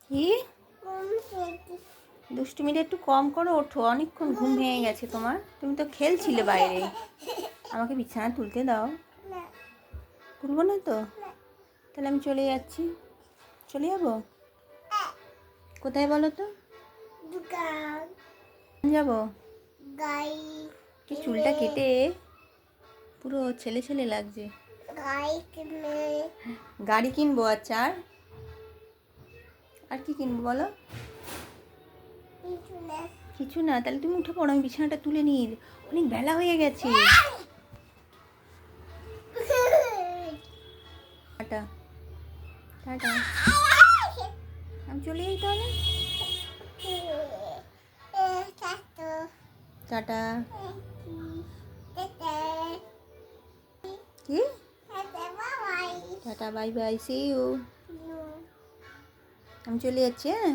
কি দুষ্টুমিটা একটু কম করো, ওঠো, অনেকক্ষণ ঘুম ভেঙে গেছে তোমার। তুমি তো খেলছিলে বাইরে। আমাকে বিছানা তুলতে দাও। তুলবো না তো? তাহলে আমি চলে যাচ্ছি। চলে যাবো? কোথায় বলো তো? যাবো? কি চুলটা কেটে পুরো ছেলে ছেলে লাগছে। গাড়ি কিনবো। আচ্ছা, আর কি কিনবো বলো? কিছু না। তাহলে তুমি উঠে পড়ো, আমি বিছানাটা তুলে নিই, অনেক বেলা হয়ে গেছে। Tata tata. আমি চলে যাই তাহলে। টাটা। কি? Tata, bye bye, see you. আমি চলে যাচ্ছি। হ্যাঁ।